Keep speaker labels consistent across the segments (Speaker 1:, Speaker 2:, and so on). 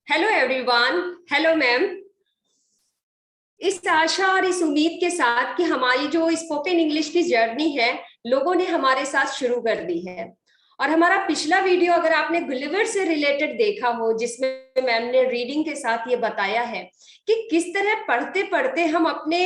Speaker 1: Hello everyone. Hello ma'am. इस आशा और इस उम्मीद के साथ कि हमारी जो स्पोकन इंग्लिश की जर्नी है, लोगों ने हमारे साथ शुरू कर दी है। और हमारा पिछला वीडियो अगर आपने गुलिवर से रिलेटेड देखा हो, जिसमें मैम ने रीडिंग के साथ ये बताया है कि किस तरह पढ़ते पढ़ते हम अपने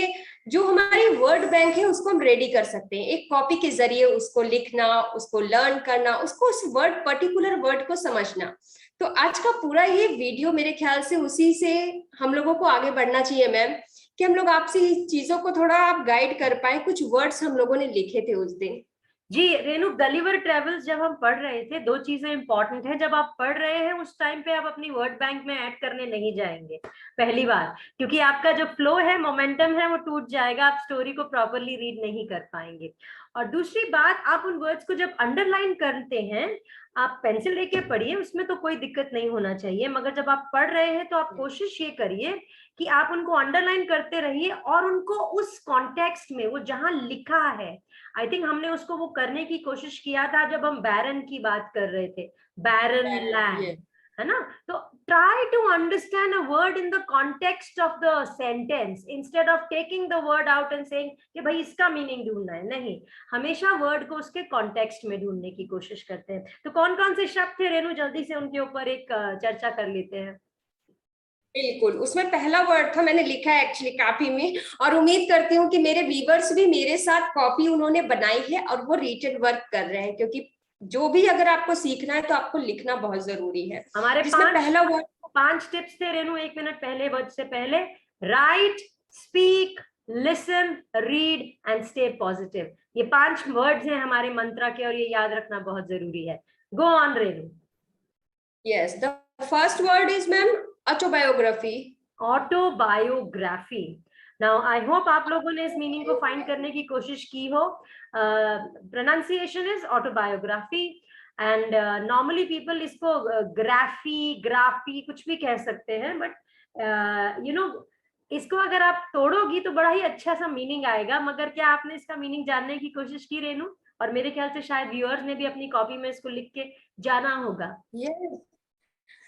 Speaker 1: जो हमारी वर्ड बैंक है उसको हम रेडी कर सकते हैं, एक कॉपी के जरिए उसको लिखना, उसको लर्न करना, उसको उस वर्ड पर्टिकुलर वर्ड को समझना। तो आज का पूरा ये वीडियो मेरे ख्याल से उसी से हम लोगों को आगे बढ़ना चाहिए मैम, कि हम लोग आपसे इस चीजों को थोड़ा आप गाइड कर पाए। कुछ वर्ड्स हम लोगों ने लिखे थे उस दिन।
Speaker 2: जी रेनू, गलिवर ट्रेवल्स जब हम पढ़ रहे थे, दो चीजें इंपॉर्टेंट है। जब आप पढ़ रहे हैं उस टाइम पे आप अपनी वर्ड बैंक में ऐड करने नहीं जाएंगे, पहली बार, क्योंकि आपका जो फ्लो है, मोमेंटम है, वो टूट जाएगा, आप स्टोरी को प्रॉपरली रीड नहीं कर पाएंगे। और दूसरी बात, आप उन वर्ड्स को जब अंडरलाइन करते हैं, आप पेंसिल लेके पढ़िए, उसमें तो कोई दिक्कत नहीं होना चाहिए, मगर जब आप पढ़ रहे हैं तो आप कोशिश ये करिए कि आप उनको अंडरलाइन करते रहिए और उनको उस कॉन्टेक्स्ट में, वो जहां लिखा है, आई थिंक हमने उसको वो करने की कोशिश किया था जब हम बैरन की बात कर रहे थे, बैरन लैंड,
Speaker 1: ये
Speaker 2: है ना। तो try to understand a word in the context of the sentence instead of taking the word out and saying कि भाई इसका मीनिंग ढूंढना है। नहीं, हमेशा वर्ड को उसके कॉन्टेक्स्ट में ढूंढने की कोशिश करते हैं। तो कौन कौन से शब्द थे रेनू, जल्दी से उनके ऊपर एक चर्चा कर लेते हैं।
Speaker 1: बिल्कुल, उसमें पहला वर्ड था, मैंने लिखा है एक्चुअली कॉपी में, और उम्मीद करती हूँ कि मेरे व्यूवर्स भी मेरे साथ कॉपी उन्होंने बनाई है और वो रिटन वर्क कर रहे हैं, क्योंकि जो भी अगर आपको सीखना है तो आपको लिखना बहुत जरूरी है।
Speaker 2: हमारे
Speaker 1: जिसमें
Speaker 2: पांच
Speaker 1: पहला वर्ड,
Speaker 2: पांच टिप्स थे रेनू, एक मिनट पहले, वर्ड से पहले। Right, speak, listen, read and stay positive. ये पांच वर्ड्स हैं हमारे मंत्रा के, और ये याद रखना बहुत जरूरी है। Go on Renu.
Speaker 1: Yes, the first word is ma'am autobiography.
Speaker 2: Autobiography. Now I hope आप लोगों ने इस मीनिंग को फाइंड करने की कोशिश की हो। Pronunciation is autobiography, and normally people इसको ग्राफी, ग्राफी कुछ भी कह सकते हैं, बट यू नो, इसको अगर आप तोड़ोगी तो बड़ा ही अच्छा सा मीनिंग आएगा। मगर क्या आपने इसका मीनिंग जानने की कोशिश की रेनू? और मेरे ख्याल से शायद व्यूअर्स ने भी अपनी कॉपी में इसको लिख के जाना होगा।
Speaker 1: यस,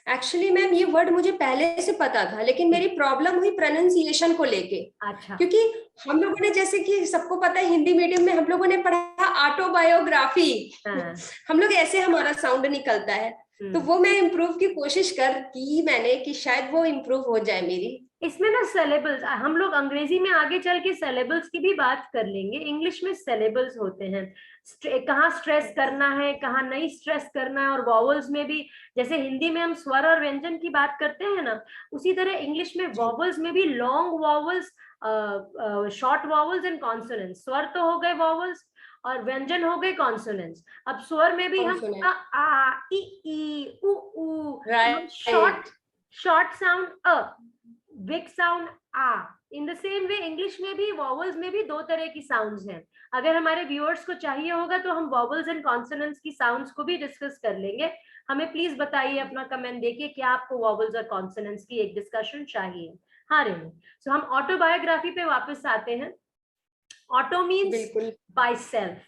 Speaker 1: एक्चुअली मैम ये वर्ड मुझे पहले से पता था, लेकिन
Speaker 2: जी,
Speaker 1: मेरी प्रॉब्लम हुई प्रोनाउंसिएशन को लेके।
Speaker 2: अच्छा।
Speaker 1: क्योंकि हम लोगों ने, जैसे कि सबको पता है, हिंदी मीडियम में हम लोगों ने पढ़ा ऑटोबायोग्राफी।
Speaker 2: हाँ।
Speaker 1: हम लोग ऐसे हमारा साउंड निकलता है। तो वो मैं इम्प्रूव की कोशिश कर की मैंने, कि शायद वो इम्प्रूव हो जाए मेरी।
Speaker 2: इसमें ना सेलेबल्स, हम लोग अंग्रेजी में आगे चल के सेलेबल्स की भी बात कर लेंगे। इंग्लिश में सेलेबल्स होते हैं, कहाँ स्ट्रेस करना है, कहाँ नहीं स्ट्रेस करना है। और वॉवल्स में भी, जैसे हिंदी में हम स्वर और व्यंजन की बात करते हैं ना, उसी तरह इंग्लिश में
Speaker 1: जी,
Speaker 2: वॉवल्स में भी long vowels, short vowels and consonants. स्वर तो हो गए वॉवल्स, और व्यंजन हो गए कॉन्सोनेंट्स। अब स्वर में भी हम
Speaker 1: कॉन्सोनेंट,
Speaker 2: आ ई उ ऊ, तो हम शॉर्ट,
Speaker 1: राइट।
Speaker 2: शॉर्ट साउंड अ, बिग साउंड आ। In the same way English में भी, वॉवल्स में भी दो तरह की साउंड्स हैं। अगर हमारे व्यूअर्स को चाहिए होगा तो हम वॉवल्स एंड कॉन्सोनेंट्स की साउंड्स को भी डिस्कस कर लेंगे। हमें प्लीज बताइए, अपना कमेंट देखिए, क्या आपको वॉवल्स और कॉन्सोनेंट्स की एक डिस्कशन चाहिए। हाँ रेनू, सो हम ऑटोबायोग्राफी पे वापस आते हैं। ऑटो मीन्स
Speaker 1: बिल्कुल।
Speaker 2: By self,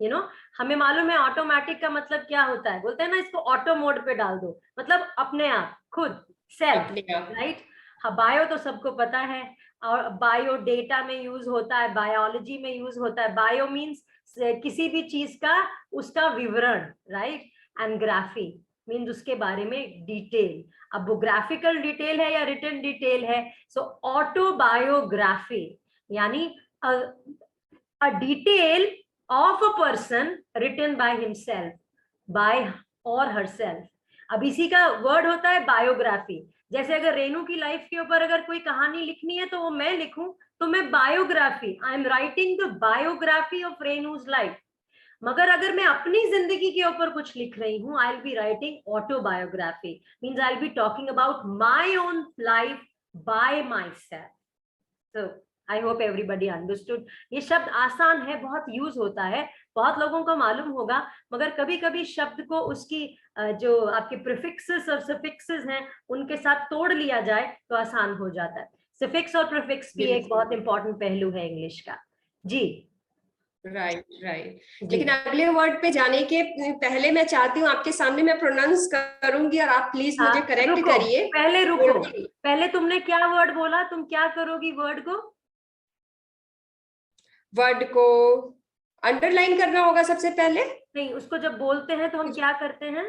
Speaker 2: you know. हमें मालूम है ऑटोमेटिक का मतलब क्या होता है, बोलते हैं ना इसको ऑटो मोड पे डाल दो, मतलब अपने आप, खुद, सेल्फ,
Speaker 1: अपने आप।
Speaker 2: राइट। हाँ, बायो तो सबको पता है, और बायो डेटा में यूज होता है, बायोलॉजी में यूज होता है। बायो मीन्स किसी भी चीज का, उसका विवरण, राइट। एंड ग्राफी मीन्स उसके बारे में डिटेल। अब वो ग्राफिकल डिटेल है या रिटन डिटेल है। सो ऑटोबायोग्राफी यानी a detail of a person written by himself, by or herself। अब इसी का वर्ड होता है बायोग्राफी। जैसे अगर रेनू की लाइफ के ऊपर अगर कोई कहानी लिखनी है तो वो मैं लिखूं, तो मैं biography, I am writing the biography of Renu's life. मगर अगर मैं अपनी जिंदगी के ऊपर कुछ लिख रही हूँ, I will be writing autobiography, means I will be talking about my own life by my self. तो आई होप एवरीबडी अंडरस्टूड। ये शब्द आसान है, बहुत यूज होता है, बहुत लोगों को मालूम होगा, मगर कभी कभी शब्द को उसकी जो आपके प्रीफिक्सेस और सफिक्सेस हैं उनके साथ तोड़ लिया जाए तो आसान हो जाता है। सफिक्स और प्रीफिक्स भी एक
Speaker 1: बिल्कुल।
Speaker 2: बहुत इंपॉर्टेंट पहलू है इंग्लिश का। जी,
Speaker 1: राइट राइट। लेकिन अगले वर्ड पे जाने के पहले मैं चाहती हूँ आपके सामने मैं प्रोनाउंस करूंगी और आप प्लीज मुझे करेक्ट करिए।
Speaker 2: पहले रुको, पहले तुमने क्या वर्ड बोला, तुम क्या करोगी वर्ड को?
Speaker 1: वर्ड को अंडरलाइन करना होगा सबसे पहले।
Speaker 2: नहीं, उसको जब बोलते हैं तो हम क्या करते हैं?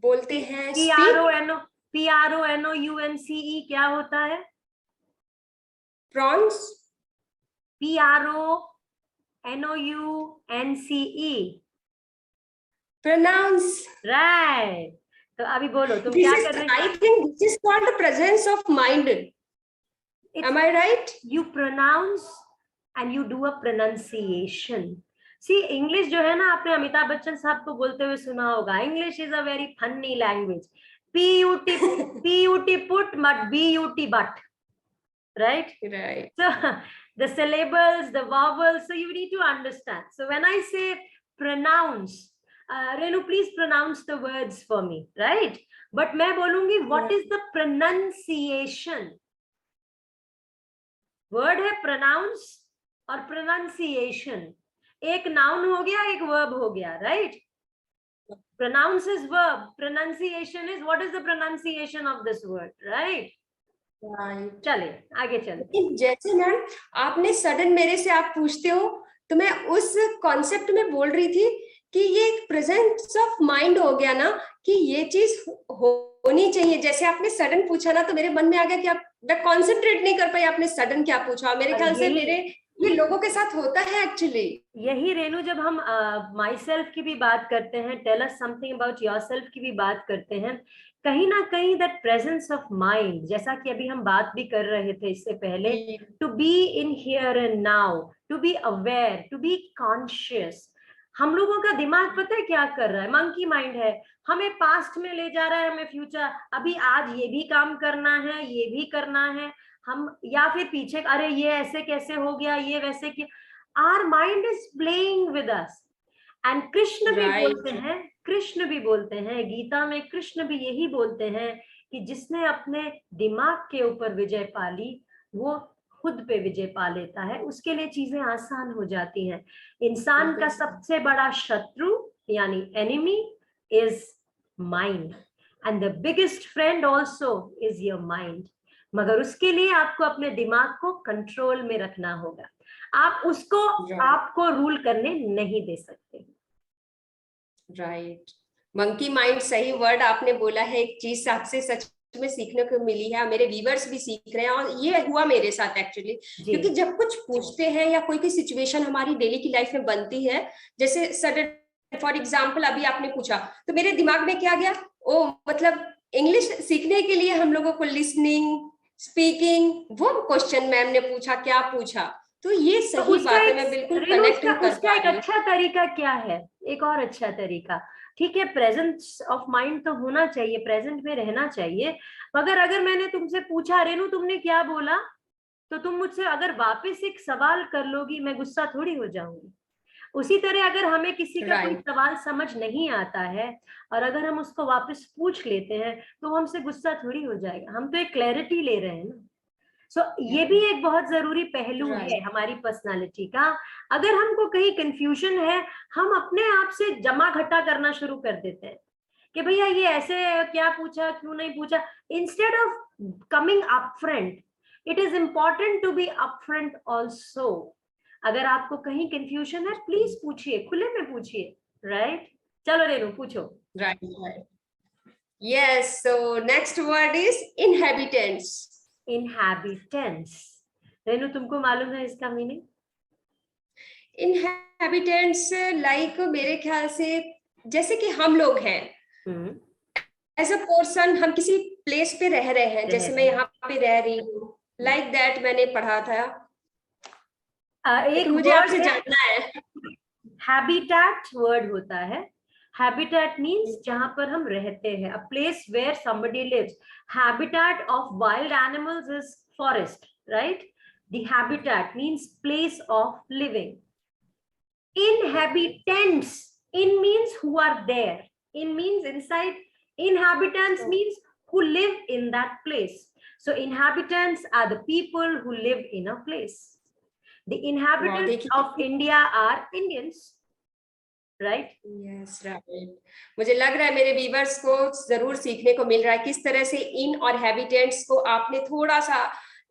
Speaker 1: बोलते हैं
Speaker 2: PRONOUNCE क्या होता है?
Speaker 1: प्रॉन्स।
Speaker 2: PRONOUNCE
Speaker 1: pronounce.
Speaker 2: राइट। तो अभी बोलो तुम
Speaker 1: दिस
Speaker 2: क्या
Speaker 1: इज
Speaker 2: कर रही?
Speaker 1: I think this is called the presence of mind. Am I right?
Speaker 2: You pronounce and you do a pronunciation. See, English जो है ना, आपने अमिताभ बच्चन साहब को बोलते हुए सुना होगा, English is a very funny language. PUT put but BUT but. Right?
Speaker 1: Right.
Speaker 2: So the syllables, the vowels, so you need to understand. So when I say pronounce, Renu, please pronounce the words for me, right? But मैं बोलूंगी, what is the pronunciation? Word है pronounce और pronunciation. एक noun हो गया, एक verb हो गया, right? Pronounce is verb, pronunciation is what is the pronunciation of this word, right? चले आगे चले।
Speaker 1: जैसे मैम आपने सडन मेरे से आप पूछते हो तो मैं उस कॉन्सेप्ट में बोल रही थी कि ये एक प्रेजेंस ऑफ माइंड हो गया ना, कि ये चीज होनी चाहिए। जैसे आपने सडन पूछा ना तो मेरे मन में आ गया कि आप, मैं कॉन्सेंट्रेट नहीं कर पाई आपने सडन क्या पूछा। मेरे ख्याल से मेरे ये लोगों के साथ होता है एक्चुअली।
Speaker 2: यही रेनू, जब हम माई सेल्फ की भी बात करते हैं, tell us something about yourself की भी बात करते हैं, कहीं ना कहीं दैट प्रेजेंस ऑफ माइंड, जैसा कि अभी हम बात भी कर रहे थे इससे पहले, to be in here and now, to be aware, to be conscious. हम लोगों का दिमाग पता है क्या कर रहा है? मंकी माइंड है, हमें पास्ट में ले जा रहा है, हमें फ्यूचर, अभी आज ये भी काम करना है, ये भी करना है हम, या फिर पीछे अरे ये ऐसे कैसे हो गया, ये वैसे किया। Our mind is playing with us. And Krishna भी बोलते हैं, कृष्ण भी बोलते हैं गीता में, कृष्ण भी यही बोलते हैं कि जिसने अपने दिमाग के ऊपर विजय पा ली वो खुद पे विजय पा लेता है, उसके लिए चीजें आसान हो जाती हैं। इंसान का सबसे बड़ा शत्रु यानी enemy is mind, and the biggest friend also is your mind. मगर उसके लिए आपको अपने दिमाग को कंट्रोल में रखना होगा, आप उसको आपको रूल करने नहीं दे सकते।
Speaker 1: राइट। मंकी माइंड सही वर्ड आपने बोला है। एक चीज आपसे सच में सीखने को मिली है, मेरे व्यूअर्स भी सीख रहे हैं, और ये हुआ मेरे साथ एक्चुअली। क्योंकि जब कुछ पूछते हैं या कोई सिचुएशन हमारी डेली की लाइफ में बनती है, जैसे सडन फॉर एग्जाम्पल अभी आपने पूछा तो मेरे दिमाग में क्या गया, ओ मतलब इंग्लिश सीखने के लिए हम लोगों को लिसनिंग, स्पीकिंग, वो क्वेश्चन मैम ने पूछा, क्या पूछा, तो ये सही बात है। मैं बिल्कुल कनेक्ट कर
Speaker 2: उसका एक अच्छा तरीका क्या है, एक और अच्छा तरीका, ठीक है, प्रेजेंस ऑफ माइंड तो होना चाहिए, प्रेजेंट में रहना चाहिए, मगर अगर मैंने तुमसे पूछा रेनू तुमने क्या बोला, तो तुम मुझसे अगर वापस एक सवाल कर लोगी, मैं गुस्सा थोड़ी हो जाऊंगी। उसी तरह अगर हमें किसी का कोई सवाल समझ नहीं आता है और अगर हम उसको वापस पूछ लेते हैं तो हमसे गुस्सा थोड़ी हो जाएगा, हम तो एक क्लैरिटी ले रहे हैं ना। सो ये भी एक बहुत जरूरी पहलू है हमारी पर्सनालिटी का। अगर हमको कहीं कंफ्यूजन है, हम अपने आप से जमा घटा करना शुरू कर देते हैं कि भैया ये ऐसे क्या पूछा, क्यों नहीं पूछा, instead of coming up front. It is important to be up front also. अगर आपको कहीं कंफ्यूजन है प्लीज पूछिए, खुले में पूछिए, राइट? चलो रेनू पूछो।
Speaker 1: Right. Yes, so next word is inhabitants.
Speaker 2: Inhabitants, Renu तुमको मालूम है इसका मीनिंग?
Speaker 1: इनहेबिटेंट्स लाइक मेरे ख्याल से जैसे कि हम लोग हैं, एज अ पर्सन हम किसी प्लेस पे रह रहे हैं, जैसे मैं यहाँ पे रह रही हूँ, लाइक दैट मैंने पढ़ा था।
Speaker 2: एक
Speaker 1: तो मुझे आपसे जानना है।
Speaker 2: हैबिटेट वर्ड होता है, हैबिटेट मीन्स जहां पर हम रहते हैं, a place where somebody lives. Habitat of wild animals is forest, right? The habitat means place of living. Inhabitants, in means who are there, in means inside, inhabitants means who live in that place. So inhabitants are the people who live in a place. The inhabitants of India are Indians, right?
Speaker 1: Yes, right. मुझे लग रहा है मेरे viewers को जरूर सीखने को मिल रहा है किस तरह से इन और हैबिटेंट्स को आपने थोड़ा सा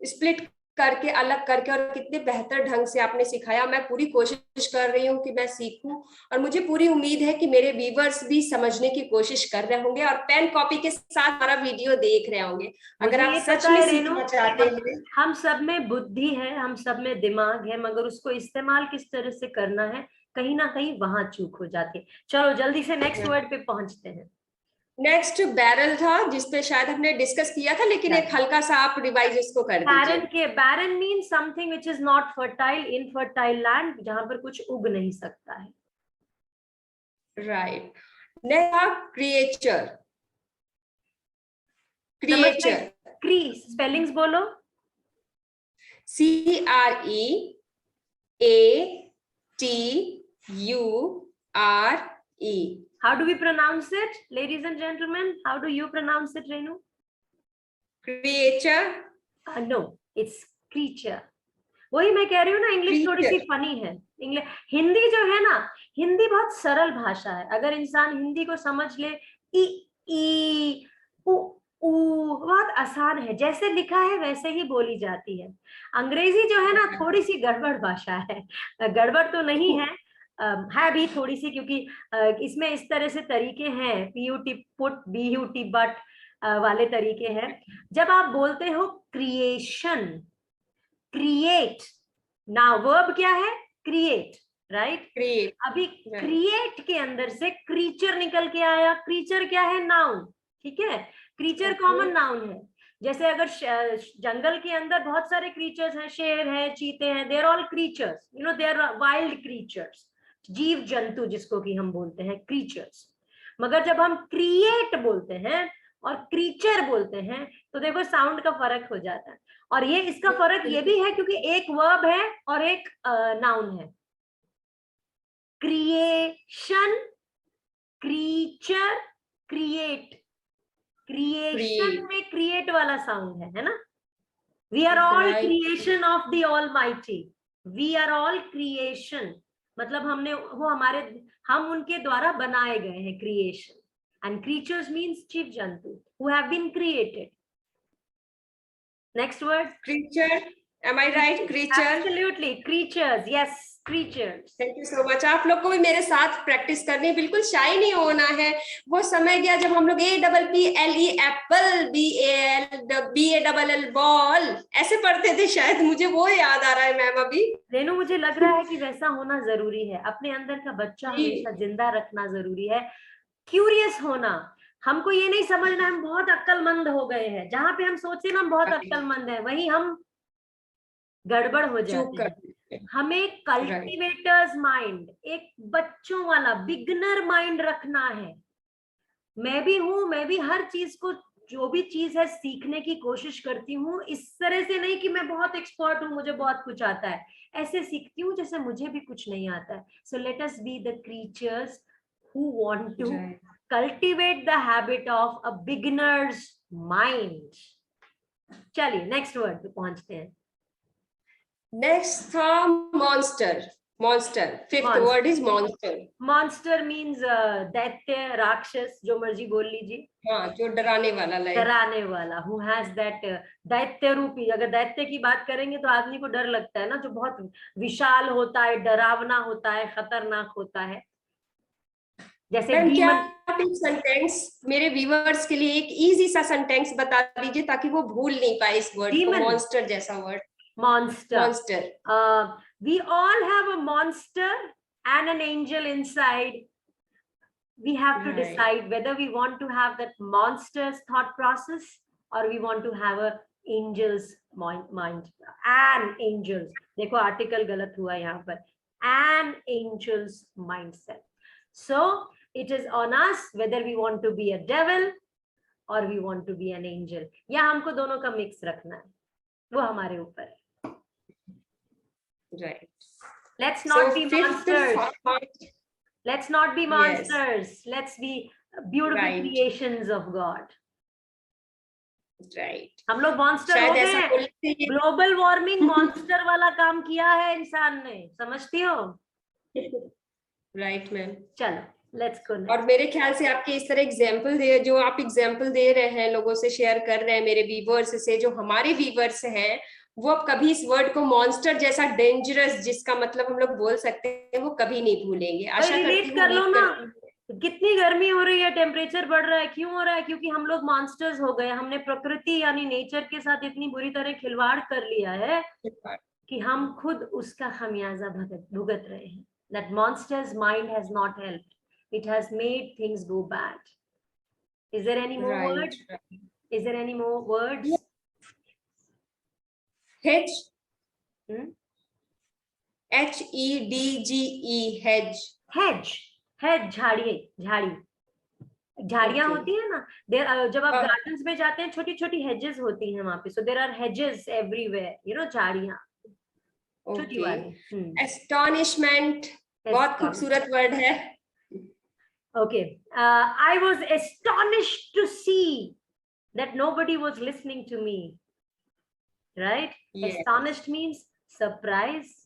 Speaker 1: स्प्लिट करके, अलग करके, और कितने बेहतर ढंग से आपने सिखाया। मैं पूरी कोशिश कर रही हूँ कि मैं सीखूं, और मुझे पूरी उम्मीद है कि मेरे व्यूअर्स भी समझने की कोशिश कर रहे होंगे और पेन कॉपी के साथ हमारा वीडियो देख रहे होंगे। अगर आप सच में सीखना चाहते हैं,
Speaker 2: हम सब में बुद्धि है, हम सब में दिमाग है, मगर उसको इस्तेमाल किस तरह से करना है, कहीं ना कहीं वहां चूक हो जाती है। चलो जल्दी से नेक्स्ट वर्ड पे पहुंचते हैं।
Speaker 1: नेक्स्ट बैरल था, जिसपे शायद हमने डिस्कस किया था, लेकिन एक हल्का सा आप रिवाइज इसको कर दीजिए।
Speaker 2: Barren mean something which is not fertile, infertile land, जहां पर कुछ उग नहीं सकता है।
Speaker 1: Right. Next creature. Creature
Speaker 2: spellings बोलो।
Speaker 1: CREATURE।
Speaker 2: How do we pronounce it, ladies and gentlemen? How do you pronounce it, Renu?
Speaker 1: Creature.
Speaker 2: No, it's creature. वही मैं कह रही हूँ ना, इंग्लिश थोड़ी सी फनी है। इंग्लिश, हिंदी जो है ना, हिंदी बहुत सरल भाषा है। अगर इंसान हिंदी को समझ ले, ई ई उ उ बहुत आसान है, जैसे लिखा है वैसे ही बोली जाती है। अंग्रेजी जो है ना, थोड़ी सी गड़बड़ भाषा है। गड़बड़ तो नहीं है, है भी थोड़ी सी, क्योंकि इसमें इस तरह से तरीके हैं, PUT पुट, BUT बट वाले तरीके हैं। जब आप बोलते हो क्रिएशन, क्रिएट, नाउ वर्ब क्या है? Create, right?
Speaker 1: क्रिएट।
Speaker 2: अभी क्रिएट के अंदर से क्रीचर निकल के आया। क्रीचर क्या है? नाउन, ठीक है? क्रीचर कॉमन नाउन है। जैसे अगर जंगल के अंदर बहुत सारे क्रीचर्स हैं, शेर है, चीते हैं, they are all creatures, you know, they are wild creatures, जीव जंतु जिसको कि हम बोलते हैं क्रीचर्स। मगर जब हम क्रिएट बोलते हैं और क्रीचर बोलते हैं, तो देखो साउंड का फर्क हो जाता है। और ये इसका फर्क ये भी है क्योंकि एक वर्ब है और एक नाउन है। Creation, creature, create. क्रिएशन में क्रिएट वाला साउंड है ना? We are all creation of the almighty. We are all creation, मतलब हमने वो हमारे, हम उनके द्वारा बनाए गए हैं, क्रिएशन। एंड क्रीचर्स मीन्स जीव जंतु who have been created. Next word,
Speaker 1: creature. Am I right? Creature.
Speaker 2: Absolutely, creatures. Yes, creatures.
Speaker 1: Thank you so much. आप लोग को भी मेरे साथ प्रैक्टिस करनी है, बिल्कुल शाई नहीं होना है। वो समय गया जब हम लोग APPLE एप्पल, BALL बॉल ऐसे पढ़ते थे, शायद मुझे वो याद आ रहा है मैम अभी।
Speaker 2: रेनू, मुझे लग रहा है कि वैसा होना जरूरी है। अपने अंदर का बच्चा हमेशा जिंदा रखना जरूरी है, क्यूरियस होना। हमको ये नहीं समझना हम बहुत अक्लमंद हो गए हैं। जहां पे हम सोचे ना हम बहुत अक्लमंद हैं, वही हम गड़बड़ हो जाते हैं। हमें कल्टीवेटर्स माइंड, एक बच्चों वाला बिगनर माइंड रखना है। मैं भी हूं, मैं भी हर चीज को, जो भी चीज है, सीखने की कोशिश करती हूँ। इस तरह से नहीं कि मैं बहुत एक्सपर्ट हूँ, मुझे बहुत कुछ आता है। ऐसे सीखती हूँ जैसे मुझे भी कुछ नहीं आता है। So let us be the creatures who want to cultivate the habit of a beginner's mind. चलिए नेक्स्ट वर्ड पे पहुंचते हैं।
Speaker 1: नेक्स्ट था monster. Monster, fifth word is monster.
Speaker 2: Monster means दैत्य, राक्षस, जो मर्जी बोल लीजिए।
Speaker 1: हाँ, जो डराने वाला,
Speaker 2: डराने वाला, who has that दैत्य रूपी। अगर दैत्य की बात करेंगे तो आदमी को डर लगता है ना, जो बहुत विशाल होता है, डरावना होता है, खतरनाक होता है। जैसे
Speaker 1: क्या आप एक सेंटेंस मेरे व्यूअर्स के लिए एक इजी सा सेंटेंस बता दीजिए ताकि वो भूल नहीं पाए इस वर्ड को, मॉन्स्टर जैसा word.
Speaker 2: Monster, we all have a monster and an angel inside. We have to decide whether we want to have that monster's thought process or we want to have a angel's mind. An angels, देखो article गलत हुआ यहाँ पर, an angel's mindset. So it is on us whether we want to be a devil or we want to be an angel. या हमको दोनों का mix रखना है, वो हमारे ऊपर है।
Speaker 1: Right.
Speaker 2: Let's not be monsters. Let's not be monsters. Let's be beautiful creations of God.
Speaker 1: Right,
Speaker 2: हम लोग मॉन्स्टर हो
Speaker 1: शायद
Speaker 2: गए
Speaker 1: ऐसा
Speaker 2: हैं।
Speaker 1: बोलते हैं।
Speaker 2: ग्लोबल वार्मिंग मॉन्स्टर वाला काम किया है इंसान ने, समझती हो?
Speaker 1: Right ma'am.
Speaker 2: चलो लेट्स गो
Speaker 1: और
Speaker 2: नेक्स्ट।
Speaker 1: मेरे ख्याल से आपके इस तरह एग्जाम्पल दे, जो आप एग्जाम्पल दे रहे हैं, लोगों से शेयर कर रहे हैं, मेरे व्यूवर्स से, जो हमारे व्यूवर्स हैं, वो अब कभी इस वर्ड को मॉन्स्टर जैसा डेंजरस, जिसका मतलब हम लोग बोल सकते हैं, वो कभी नहीं भूलेंगे।
Speaker 2: भाई
Speaker 1: आशा करती
Speaker 2: रिलेट
Speaker 1: हूँ,
Speaker 2: कर लो
Speaker 1: उम्मीद
Speaker 2: ना,
Speaker 1: करती हूँ।
Speaker 2: कितनी गर्मी हो रही है, टेम्परेचर बढ़ रहा है, क्यों हो रहा है? क्योंकि हम लोग मॉन्स्टर्स हो गए, हमने प्रकृति यानी नेचर के साथ इतनी बुरी तरह खिलवाड़ कर लिया है कि हम खुद उसका खमियाजा भुगत भुगत रहे हैं। That monster's mind has not helped. It has made things go bad. Is there any more
Speaker 1: right.
Speaker 2: words? Is there any more words?
Speaker 1: Hedge,
Speaker 2: Hmm?
Speaker 1: HEDGE, hedge.
Speaker 2: Hedge. Hedge, झाड़ी, झाड़ी, झाड़ियां
Speaker 1: ओके।
Speaker 2: होती है ना। देर जब आप गार्डन्स में जाते हैं, छोटी छोटी hedges होती हैं वहां पे, so there are hedges everywhere, you know, झाड़ियां छोटी
Speaker 1: ओके।
Speaker 2: वाली।
Speaker 1: एस्टॉनिशमेंट, बहुत खूबसूरत वर्ड है।
Speaker 2: Okay, I was astonished to see that nobody was listening to me. Right?
Speaker 1: Yes.
Speaker 2: Astonished means surprised,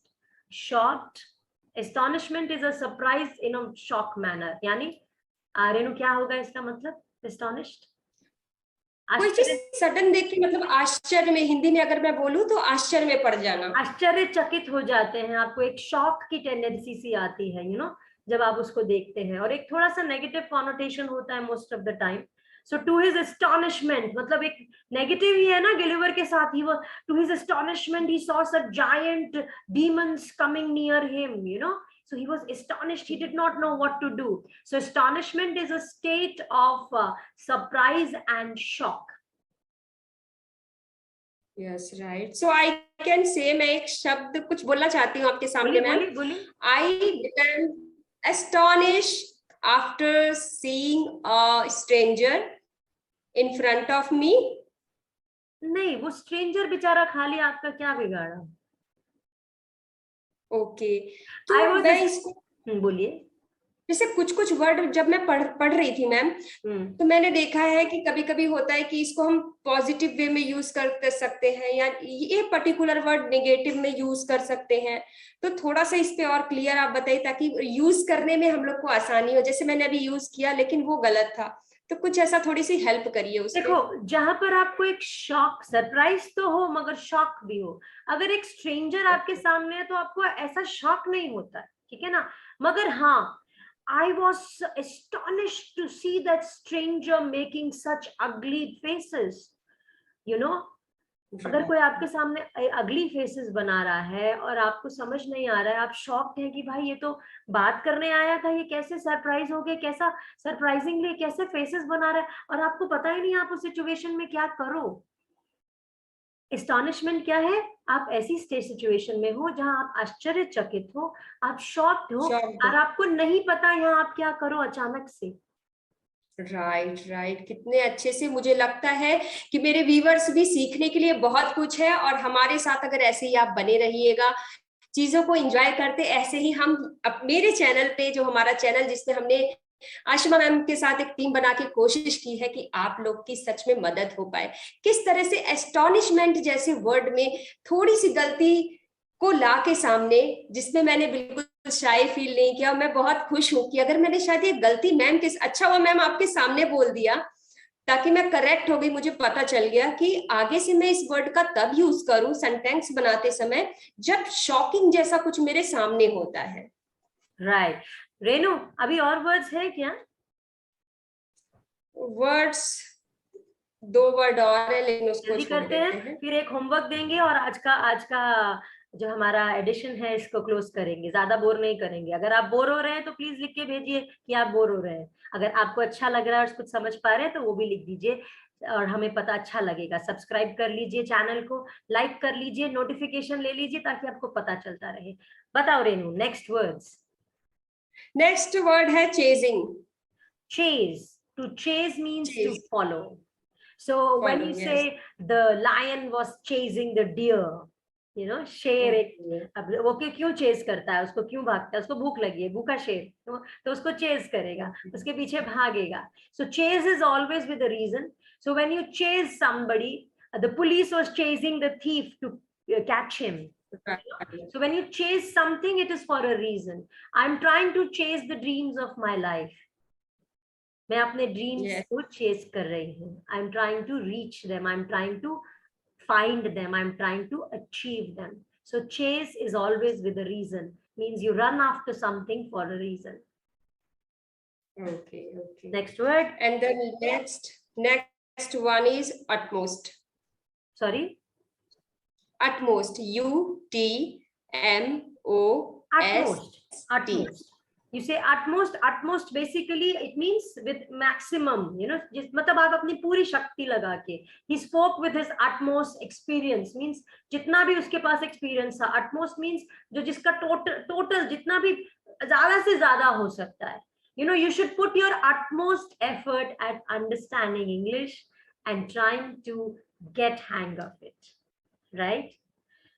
Speaker 2: shocked. Astonishment is a surprise in a shock manner. यानी रेनू क्या होगा इसका मतलब? Astonished,
Speaker 1: कोई चीज
Speaker 2: आश्चर्य,
Speaker 1: सडन देख के, मतलब आश्चर्य में, हिंदी में अगर मैं बोलूं तो आश्चर्य में पड़ जाना।
Speaker 2: आश्चर्यचकित हो जाते हैं, आपको एक शॉक की टेंडेंसी सी आती है, यू नो, जब आप उसको देखते हैं, और एक थोड़ा सा नेगेटिव कॉनोटेशन होता है most of the time. So to his astonishment, मतलब एक नेगेटिव ही है ना गिलिवर के साथ ही वो। To his astonishment he saw such giant demons coming near him, you know, so he was astonished, he did not know what to do. So astonishment is a state of surprise and shock.
Speaker 1: Yes, right. So I can say, मैं एक शब्द कुछ बोलना चाहती हूँ आपके सामने ma'am.
Speaker 2: बोलिए बोलिए।
Speaker 1: I become astonished after seeing a stranger in front of me.
Speaker 2: नहीं, वो स्ट्रेंजर बेचारा खाली आपका क्या बिगाड़ा?
Speaker 1: ओके,
Speaker 2: आई
Speaker 1: तो
Speaker 2: वॉज,
Speaker 1: मैं इसको,
Speaker 2: बोलिए।
Speaker 1: जैसे कुछ कुछ वर्ड जब मैं पढ़ रही थी मैम, तो मैंने देखा है कि कभी कभी होता है कि इसको हम पॉजिटिव वे में यूज कर सकते हैं, या ये पर्टिकुलर वर्ड नेगेटिव में यूज कर सकते हैं। तो थोड़ा सा इस पे और क्लियर आप बताइए, ताकि यूज करने में हम लोग को आसानी हो। जैसे मैंने अभी यूज किया लेकिन वो गलत था, तो कुछ ऐसा थोड़ी सी हेल्प करिए उस पे।
Speaker 2: देखो, जहां पर आपको एक शॉक, सरप्राइज तो हो मगर शॉक भी हो। अगर एक स्ट्रेंजर आपके सामने है तो आपको ऐसा शॉक नहीं होता है, ठीक है ना? मगर हाँ, I was astonished to see that stranger making such ugly faces. You know, अगर कोई आपके सामने अगली फेसेस बना रहा है और आपको समझ नहीं आ रहा है, आप शॉक्ड हैं कि भाई ये तो बात करने आया था, ये कैसे सरप्राइज हो गया, कैसा सरप्राइजिंगली कैसे फेसेस बना रहा है, और आपको पता ही नहीं आप उस सिचुएशन में क्या करो। एस्टॉनिशमेंट क्या है? आप ऐसी सिचुएशन में हो जहां आप आश्चर्यचकित हो, आप शॉक्ड हो, और आपको नहीं पता यहाँ आप क्या करो अचानक से।
Speaker 1: Right, right. कितने अच्छे से, मुझे लगता है कि मेरे व्यूवर्स भी सीखने के लिए बहुत कुछ है, और हमारे साथ अगर ऐसे ही आप बने रहिएगा, चीजों को एंजॉय करते, ऐसे ही हम मेरे चैनल पे, जो हमारा चैनल जिसमें हमने आशिमा मैम के साथ एक टीम बना के कोशिश की है कि आप लोग की सच में मदद हो पाए, किस तरह से एस्टॉनिशमेंट जैसे वर्ड में थोड़ी सी गलती को ला के सामने, जिसमें मैंने बिल्कुल शाय फील नहीं किया। मैं बहुत खुश हूं कि अगर मैंने शायद ये गलती मैम के, अच्छा हुआ मैम आपके सामने बोल दिया, ताकि मैं करेक्ट हो गई, मुझे पता चल गया कि आगे से मैं इस वर्ड का तब यूज करूं सेंटेंस बनाते समय जब शॉकिंग जैसा कुछ मेरे सामने होता है।
Speaker 2: राइट। रेनू, अभी और वर्ड्स है क्या?
Speaker 1: वर्ड्स 2 वर्ड और है, लेकिन उसको
Speaker 2: जल्दी
Speaker 1: छोड़
Speaker 2: करते
Speaker 1: देते
Speaker 2: हैं,
Speaker 1: हैं।
Speaker 2: फिर एक होमवर्क देंगे और आज का जो हमारा एडिशन है इसको क्लोज करेंगे। ज्यादा बोर नहीं करेंगे। अगर आप बोर हो रहे हैं तो प्लीज लिख के भेजिए कि आप बोर हो रहे हैं। अगर आपको अच्छा लग रहा है और कुछ समझ पा रहे हैं तो वो भी लिख दीजिए, और हमें पता अच्छा लगेगा। सब्सक्राइब कर लीजिए चैनल को, लाइक कर लीजिए, नोटिफिकेशन ले लीजिए ताकि आपको पता चलता रहे। बताओ Renu, next words.
Speaker 1: Next word है chasing.
Speaker 2: Chase. To chase means to
Speaker 1: chase,
Speaker 2: follow. So when
Speaker 1: follow,
Speaker 2: you
Speaker 1: yes.
Speaker 2: say the lion was chasing the deer, you know, शेर एक, अब वो क्यों चेस करता है, उसको क्यों भागता है? उसको भूख लगी है, भूखा शेर तो उसको चेस करेगा, उसके पीछे भागेगा। So chase is always with a reason. So when you chase somebody, the police was chasing the thief to catch him. So when you chase something, it is for a reason. I'm trying to chase the dreams of my life. मैं अपने dreams को chase कर रही हूँ. I'm trying to reach them. I'm trying to find them. I'm trying to achieve them. So chase is always with a reason. Means you run after something for a reason.
Speaker 1: Okay.
Speaker 2: Next word.
Speaker 1: And then next one is utmost.
Speaker 2: Sorry?
Speaker 1: Utmost. UTMOST.
Speaker 2: Utmost. You say utmost basically it means with maximum, you know, मतलब आप अपनी पूरी शक्ति लगा के. He spoke with his utmost experience, means जितना भी उसके पास experience था. Utmost means जो जिसका total जितना भी ज़्यादा से ज़्यादा हो सकता है. You know, you should put your utmost effort at understanding English and trying to get hang of it, right?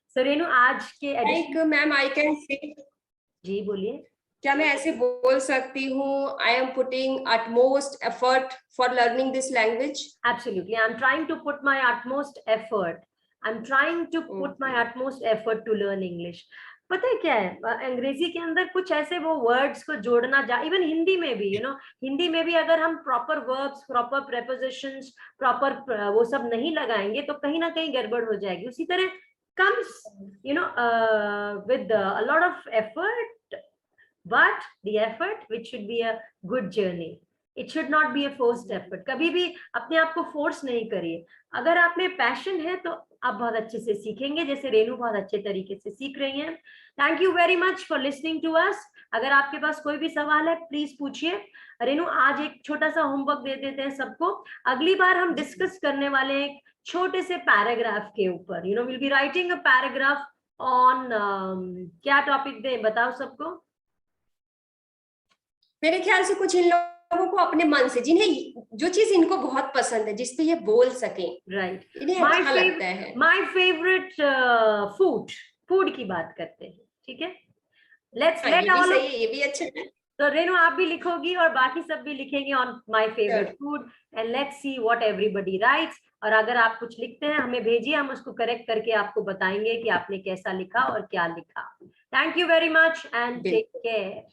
Speaker 2: So Renu, आज के
Speaker 1: like ma'am, I can say.
Speaker 2: जी बोलिए.
Speaker 1: क्या मैं ऐसे बोल सकती हूँ I am putting utmost effort for learning this language?
Speaker 2: Absolutely. I'm trying to put my utmost effort. I'm trying to put my utmost effort to learn English. पता है क्या है, अंग्रेजी के अंदर कुछ ऐसे वो वर्ड्स को जोड़ना इवन हिंदी में भी, यू नो, हिंदी में भी अगर हम proper verbs, proper prepositions, proper वो सब नहीं लगाएंगे तो कहीं ना कहीं गड़बड़ हो जाएगी. उसी तरह comes, you know, with a lot of effort, but the effort which should be a good journey. It should not be a forced effort. कभी भी अपने आप को फोर्स नहीं करिए. अगर आप में पैशन है तो आप बहुत अच्छे से सीखेंगे, जैसे रेनू बहुत अच्छे तरीके से सीख रही हैं. Thank you very much for listening to us. अगर आपके पास कोई भी सवाल है प्लीज पूछिए. रेनू, आज एक छोटा सा होमवर्क दे देते हैं सबको. अगली बार हम डिस्कस करने वाले हैं एक छोटे से पैराग्राफ के ऊपर. You know, will be writing a paragraph on क्या टॉपिक दे, बताओ सबको.
Speaker 1: मेरे ख्याल से कुछ इन लोगों को अपने मन से, जिन्हें जो चीज इनको बहुत पसंद है, जिसपे ये बोल सकें.
Speaker 2: राइट.
Speaker 1: इन्हें अच्छा लगता है.
Speaker 2: माय फेवरेट फूड की बात करते हैं. ठीक है, लेट ऑल.
Speaker 1: ये भी अच्छा है.
Speaker 2: तो रेनू आप भी लिखोगी और बाकी सब भी लिखेंगे on my favourite food, and let's see what everybody rights. और अगर आप कुछ लिखते हैं हमें भेजिए, हम उसको करेक्ट करके आपको बताएंगे कि आपने कैसा लिखा और क्या लिखा. Thank you very much and take care.